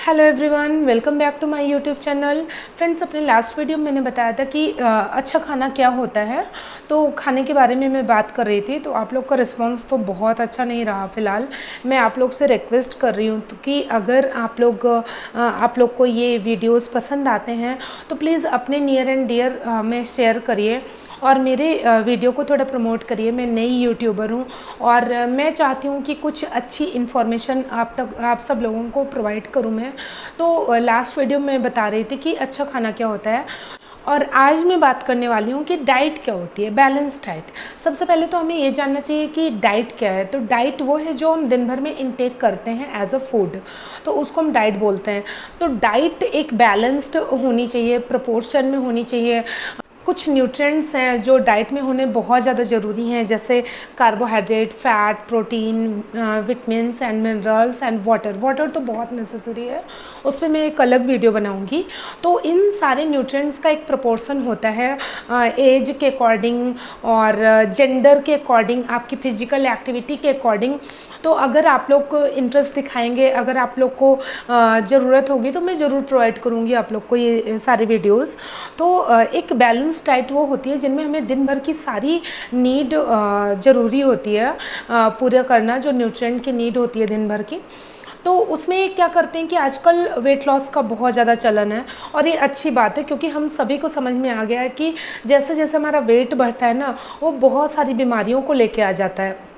Hello everyone, welcome back to my YouTube channel. Friends, अपने last video में मैंने बताया था कि अच्छा खाना क्या होता है। तो खाने के बारे में मैं बात कर रही थी, तो आप लोग का रिस्पांस तो बहुत अच्छा नहीं रहा। फ़िलहाल मैं आप लोग से रिक्वेस्ट कर रही हूँ तो कि अगर आप लोग को ये वीडियोस पसंद आते हैं तो प्लीज़ अपने नियर एंड डियर में शेयर करिए और मेरे वीडियो को थोड़ा प्रमोट करिए। मैं नई यूट्यूबर हूँ और मैं चाहती हूँ कि कुछ अच्छी इन्फॉर्मेशन आप सब लोगों को प्रोवाइड करूँ मैं। तो लास्ट वीडियो में बता रही थी कि अच्छा खाना क्या होता है, और आज मैं बात करने वाली हूँ कि डाइट क्या होती है, बैलेंस डाइट। सबसे पहले तो हमें ये जानना चाहिए कि डाइट क्या है। तो डाइट वो है जो हम दिन भर में इनटेक करते हैं एज अ फूड, तो उसको हम डाइट बोलते हैं। तो डाइट एक बैलेंस्ड होनी चाहिए, प्रोपोर्शन में होनी चाहिए। कुछ न्यूट्रिएंट्स हैं जो डाइट में होने बहुत ज़्यादा ज़रूरी हैं, जैसे carbohydrate, fat, protein, vitamins and minerals and water. Water तो बहुत नेसेसरी है, उस पर मैं एक अलग वीडियो बनाऊंगी। तो इन सारे न्यूट्रिएंट्स का एक प्रोपोर्शन होता है एज के अकॉर्डिंग और जेंडर के अकॉर्डिंग, आपकी फिजिकल एक्टिविटी के अकॉर्डिंग। तो अगर आप लोग को इंटरेस्ट दिखाएंगे, अगर आप लोग को ज़रूरत होगी तो मैं ज़रूर प्रोवाइड करूँगी आप लोग को ये सारे वीडियोस। तो एक बैलेंस डाइट वो होती है जिनमें हमें दिन भर की सारी नीड ज़रूरी होती है पूरा करना, जो न्यूट्रिएंट की नीड होती है दिन भर की। तो उसमें क्या करते हैं कि आजकल वेट लॉस का बहुत ज़्यादा चलन है, और ये अच्छी बात है क्योंकि हम सभी को समझ में आ गया है कि जैसे जैसे हमारा वेट बढ़ता है ना, वो बहुत सारी बीमारियों को लेके आ जाता है।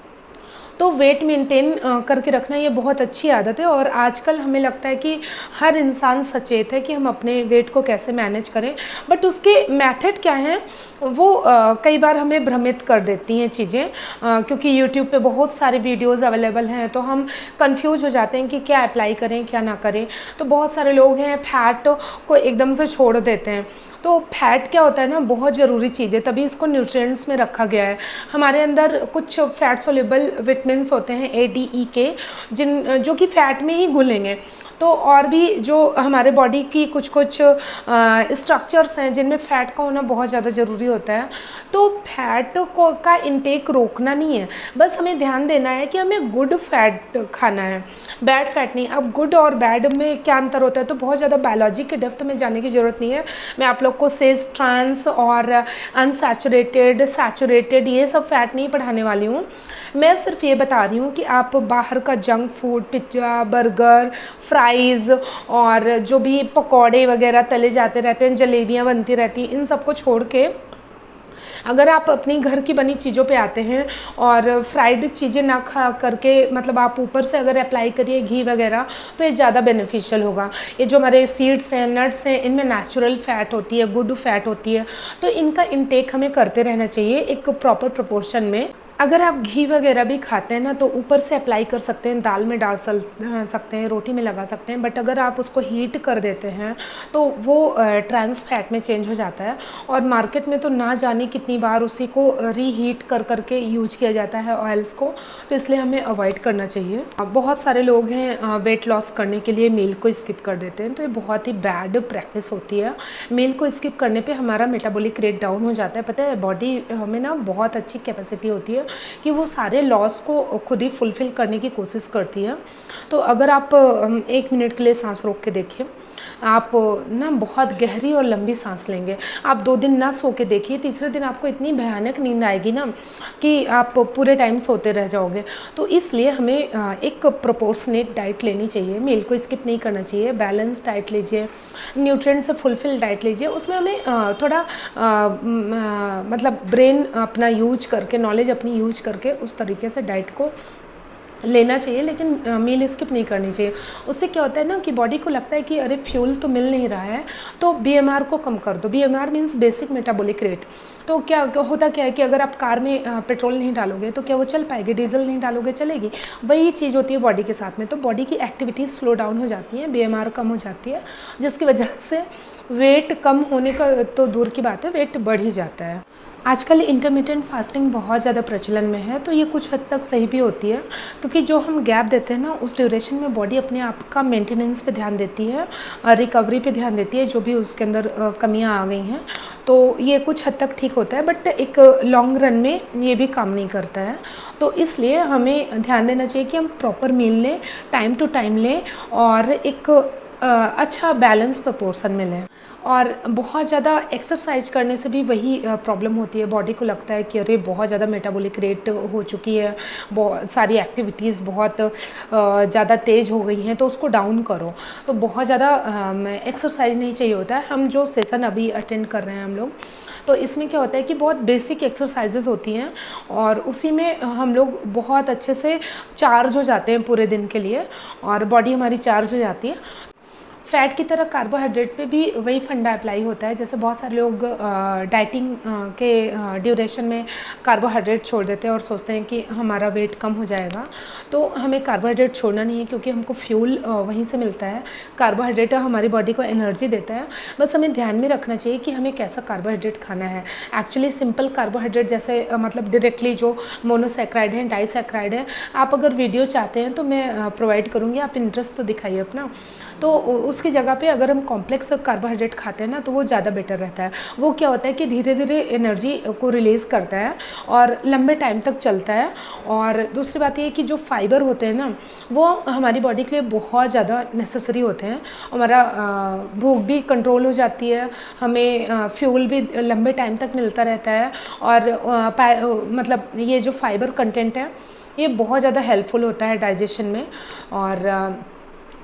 तो वेट मेंटेन करके रखना ये बहुत अच्छी आदत है, और आजकल हमें लगता है कि हर इंसान सचेत है कि हम अपने वेट को कैसे मैनेज करें। बट उसके मेथड क्या हैं वो कई बार हमें भ्रमित कर देती हैं चीज़ें, क्योंकि यूट्यूब पे बहुत सारे वीडियोस अवेलेबल हैं, तो हम कंफ्यूज हो जाते हैं कि क्या अप्लाई करें क्या ना करें। तो बहुत सारे लोग हैं फैट को एकदम से छोड़ देते हैं। तो फैट क्या होता है ना, बहुत ज़रूरी चीज़ है, तभी इसको न्यूट्रिएंट्स में रखा गया है। हमारे अंदर कुछ फैट सोल्यूबल विटामिन्स होते हैं ADE के, जो कि फ़ैट में ही घुलेंगे। तो और भी जो हमारे बॉडी की कुछ स्ट्रक्चर्स हैं जिनमें फ़ैट का होना बहुत ज़्यादा ज़रूरी होता है। तो फैट का इंटेक रोकना नहीं है, बस हमें ध्यान देना है कि हमें गुड फैट खाना है, बैड फैट नहीं। अब गुड और बैड में क्या अंतर होता है, तो बहुत ज़्यादा बायोलॉजी के डेप्थ में जाने की ज़रूरत नहीं है। मैं आप लोग को सेज, ट्रांस और अनसैचुरेटेड, सैचुरेटेड ये सब फैट नहीं पढ़ाने वाली हूँ। मैं सिर्फ ये बता रही हूँ कि आप बाहर का junk food, pizza, burger, fries और जो भी पकौड़े वगैरह तले जाते रहते हैं, जलेबियाँ बनती रहती हैं, इन सब को छोड़ के अगर आप अपनी घर की बनी चीज़ों पे आते हैं और फ्राइड चीज़ें ना खा करके, मतलब आप ऊपर से अगर अप्लाई करिए घी वगैरह, तो ये ज़्यादा बेनिफिशियल होगा। ये जो हमारे सीड्स हैं, नट्स हैं, इनमें नेचुरल फ़ैट होती है, गुड फैट होती है, तो इनका इंटेक हमें करते रहना चाहिए एक प्रॉपर प्रोपोर्शन में। अगर आप घी वगैरह भी खाते हैं ना, तो ऊपर से अप्लाई कर सकते हैं, दाल में डाल सकते हैं, रोटी में लगा सकते हैं। बट अगर आप उसको हीट कर देते हैं तो वो ट्रांस फैट में चेंज हो जाता है, और मार्केट में तो ना जाने कितनी बार उसी को रीहीट कर करके यूज किया जाता है ऑयल्स को। तो इसलिए हमें अवॉइड करना चाहिए। बहुत सारे लोग हैं वेट लॉस करने के लिए मील को स्किप कर देते हैं, तो ये बहुत ही बैड प्रैक्टिस होती है। मील को स्किप करने पर हमारा मेटाबॉलिक रेट डाउन हो जाता है। पता है, बॉडी में ना बहुत अच्छी कैपेसिटी होती है कि वो सारे लॉस को खुद ही फुलफ़िल करने की कोशिश करती है। तो अगर आप 1 मिनट के लिए सांस रोक के देखिए, आप ना बहुत गहरी और लंबी सांस लेंगे। आप 2 दिन ना सो के देखिए, तीसरे दिन आपको इतनी भयानक नींद आएगी ना कि आप पूरे टाइम सोते रह जाओगे। तो इसलिए हमें एक प्रोपोर्शनेट डाइट लेनी चाहिए, मील को स्किप नहीं करना चाहिए, बैलेंस डाइट लीजिए, न्यूट्रिएंट से फुलफिल डाइट लीजिए। उसमें हमें थोड़ा मतलब ब्रेन अपना यूज करके, नॉलेज अपनी यूज करके उस तरीके से डाइट को लेना चाहिए, लेकिन मील स्किप नहीं करनी चाहिए। उससे क्या होता है ना कि बॉडी को लगता है कि अरे फ्यूल तो मिल नहीं रहा है, तो BMR को कम कर दो। BMR means basic metabolic rate. तो क्या होता क्या है कि अगर आप कार में पेट्रोल नहीं डालोगे तो क्या वो चल पाएगी, डीजल नहीं डालोगे चलेगी। वही चीज़ होती है बॉडी के साथ में। तो बॉडी की एक्टिविटीज़ स्लो डाउन हो जाती हैं, BMR कम हो जाती है, जिसकी वजह से वेट कम होने का तो दूर की बात है, वेट बढ़ ही जाता है। आजकल इंटरमिटेंट फास्टिंग बहुत ज़्यादा प्रचलन में है, तो ये कुछ हद तक सही भी होती है, क्योंकि जो हम गैप देते हैं ना, उस ड्यूरेशन में बॉडी अपने आप का मेंटेनेंस पे ध्यान देती है, रिकवरी पे ध्यान देती है, जो भी उसके अंदर कमियां आ गई हैं। तो ये कुछ हद तक ठीक होता है, बट एक लॉन्ग रन में ये भी काम नहीं करता है। तो इसलिए हमें ध्यान देना चाहिए कि हम प्रॉपर मील लें, टाइम टू टाइम लें, और एक अच्छा बैलेंस प्रपोर्शन मिले। और बहुत ज़्यादा एक्सरसाइज करने से भी वही प्रॉब्लम होती है, बॉडी को लगता है कि अरे बहुत ज़्यादा मेटाबॉलिक रेट हो चुकी है, बहुत सारी एक्टिविटीज़ बहुत ज़्यादा तेज़ हो गई हैं, तो उसको डाउन करो। तो बहुत ज़्यादा एक्सरसाइज नहीं चाहिए होता है। हम जो सेशन अभी अटेंड कर रहे हैं हम लोग, तो इसमें क्या होता है कि बहुत बेसिक एक्सरसाइजेज होती हैं और उसी में हम लोग बहुत अच्छे से चार्ज हो जाते हैं पूरे दिन के लिए और बॉडी हमारी चार्ज हो जाती है। फ़ैट की तरह कार्बोहाइड्रेट पे भी वही फंडा अप्लाई होता है। जैसे बहुत सारे लोग डाइटिंग के ड्यूरेशन में कार्बोहाइड्रेट छोड़ देते हैं और सोचते हैं कि हमारा वेट कम हो जाएगा। तो हमें कार्बोहाइड्रेट छोड़ना नहीं है, क्योंकि हमको फ्यूल वहीं से मिलता है। कार्बोहाइड्रेट हमारी बॉडी को एनर्जी देता है। बस हमें ध्यान में रखना चाहिए कि हमें कैसा कार्बोहाइड्रेट खाना है। एक्चुअली सिंपल कार्बोहाइड्रेट जैसे मतलब डायरेक्टली जो मोनोसैक्राइड है, डाइसैक्राइड है, आप अगर वीडियो चाहते हैं तो मैं प्रोवाइड करूँगी, आप इंटरेस्ट तो दिखाइए अपना। तो उसकी जगह पे अगर हम कॉम्प्लेक्स कार्बोहाइड्रेट खाते हैं ना, तो वो ज़्यादा बेटर रहता है। वो क्या होता है कि धीरे धीरे एनर्जी को रिलीज़ करता है और लंबे टाइम तक चलता है। और दूसरी बात ये है कि जो फाइबर होते हैं ना, वो हमारी बॉडी के लिए बहुत ज़्यादा नेसेसरी होते हैं। हमारा भूख भी कंट्रोल हो जाती है, हमें फ्यूल भी लंबे टाइम तक मिलता रहता है। और मतलब ये जो फाइबर कंटेंट है, ये बहुत ज़्यादा हेल्पफुल होता है डाइजेशन में और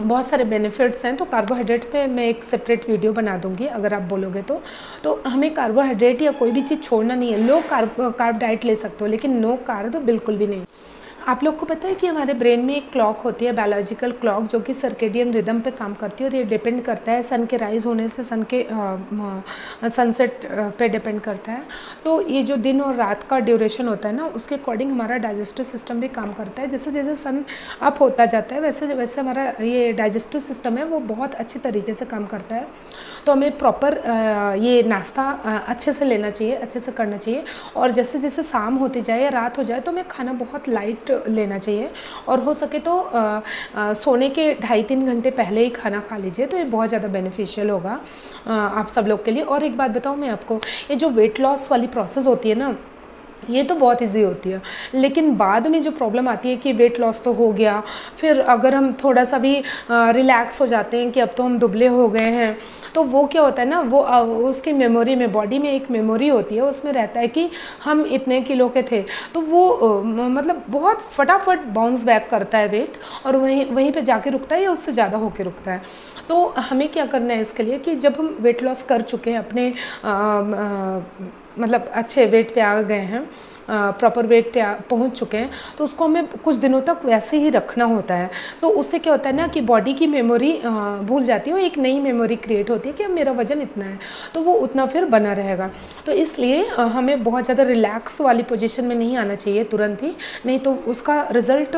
बहुत सारे बेनिफिट्स हैं। तो कार्बोहाइड्रेट पे मैं एक सेपरेट वीडियो बना दूंगी अगर आप बोलोगे तो हमें कार्बोहाइड्रेट या कोई भी चीज़ छोड़ना नहीं है। लो कार्ब डाइट ले सकते हो, लेकिन नो कार्ब बिल्कुल भी नहीं। आप लोग को पता है कि हमारे ब्रेन में एक क्लॉक होती है, बायोलॉजिकल क्लॉक, जो कि सर्केडियन रिदम पे काम करती है और ये डिपेंड करता है सन के राइज होने से सन के सनसेट पे डिपेंड करता है। तो ये जो दिन और रात का ड्यूरेशन होता है ना, उसके अकॉर्डिंग हमारा डाइजेस्टिव सिस्टम भी काम करता है। जैसे जैसे सन अप होता जाता है वैसे वैसे हमारा ये डाइजेस्टिव सिस्टम है वो बहुत अच्छे तरीके से काम करता है। तो हमें प्रॉपर ये नाश्ता अच्छे से लेना चाहिए, अच्छे से करना चाहिए। और जैसे जैसे शाम होती जाए या रात हो जाए तो हमें खाना बहुत लाइट लेना चाहिए और हो सके तो सोने के 2.5-3 घंटे पहले ही खाना खा लीजिए, तो ये बहुत ज़्यादा बेनिफिशियल होगा आप सब लोग के लिए। और एक बात बताऊँ मैं आपको, ये जो वेट लॉस वाली प्रोसेस होती है ना, ये तो बहुत इजी होती है, लेकिन बाद में जो प्रॉब्लम आती है कि वेट लॉस तो हो गया, फिर अगर हम थोड़ा सा भी रिलैक्स हो जाते हैं कि अब तो हम दुबले हो गए हैं, तो वो क्या होता है ना, वो उसकी मेमोरी में, बॉडी में एक मेमोरी होती है, उसमें रहता है कि हम इतने किलो के थे। तो वो मतलब बहुत फटाफट बाउंस बैक करता है वेट और वहीं पे जाके रुकता है या उससे ज़्यादा होके रुकता है। तो हमें क्या करना है इसके लिए कि जब हम वेट लॉस कर चुके हैं, अपने मतलब अच्छे वेट पे आ गए हैं, प्रॉपर वेट पे पहुंच चुके हैं, तो उसको हमें कुछ दिनों तक वैसे ही रखना होता है। तो उससे क्या होता है ना कि बॉडी की मेमोरी भूल जाती है और एक नई मेमोरी क्रिएट होती है कि अब मेरा वज़न इतना है, तो वो उतना फिर बना रहेगा। तो इसलिए हमें बहुत ज़्यादा रिलैक्स वाली पोजीशन में नहीं आना चाहिए तुरंत ही, नहीं तो उसका रिज़ल्ट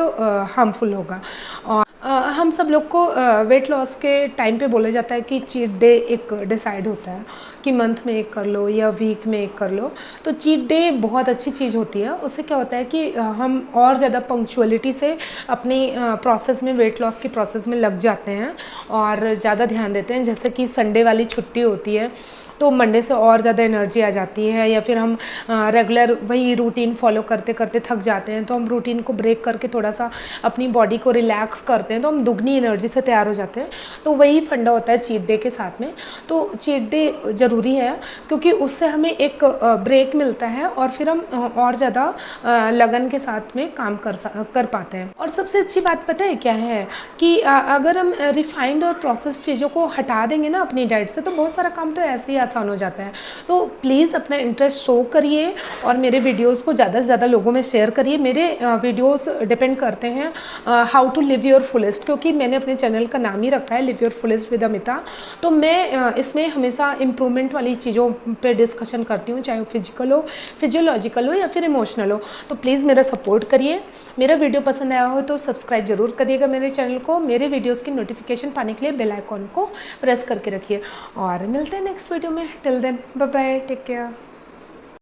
हार्मफुल होगा। और हम सब लोग को वेट लॉस के टाइम पे बोला जाता है कि चीट डे एक डिसाइड होता है कि मंथ में एक कर लो या वीक में एक कर लो। तो चीट डे बहुत अच्छी चीज़ होती है। उससे क्या होता है कि हम और ज़्यादा पंक्चुअलिटी से अपनी प्रोसेस में, वेट लॉस की प्रोसेस में लग जाते हैं और ज़्यादा ध्यान देते हैं। जैसे कि संडे वाली छुट्टी होती है तो मंडे से और ज़्यादा एनर्जी आ जाती है, या फिर हम रेगुलर वही रूटीन फॉलो करते करते थक जाते हैं, तो हम रूटीन को ब्रेक करके थोड़ा सा अपनी बॉडी को रिलैक्स करते हैं, तो हम दुगनी एनर्जी से तैयार हो जाते हैं। तो वही फंडा होता है चीट डे के साथ में। तो चीट डे ज़रूरी है क्योंकि उससे हमें एक ब्रेक मिलता है और फिर हम और ज़्यादा लगन के साथ में काम कर पाते हैं। और सबसे अच्छी बात पता है क्या है कि अगर हम रिफाइंड और प्रोसेस चीज़ों को हटा देंगे ना अपनी डाइट से, तो बहुत सारा काम तो ऐसे ही आसान हो जाता है। तो प्लीज़ अपना इंटरेस्ट शो करिए और मेरे वीडियोस को ज़्यादा से ज़्यादा लोगों में शेयर करिए। मेरे वीडियोस डिपेंड करते हैं how to live your fullest, क्योंकि मैंने अपने चैनल का नाम ही रखा है live your fullest with Amita. तो मैं इसमें हमेशा इम्प्रूवमेंट वाली चीज़ों पे डिस्कशन करती हूँ, चाहे वो फिजिकल हो, फिजियोलॉजिकल हो या फिर इमोशनल हो। तो प्लीज़ मेरा सपोर्ट करिए। मेरा वीडियो पसंद आया हो तो सब्सक्राइब जरूर करिएगा मेरे चैनल को। मेरे वीडियोज़ की नोटिफिकेशन पाने के लिए बेल आइकॉन को प्रेस करके रखिए और मिलते हैं नेक्स्ट वीडियो में। Till then bye bye, take care.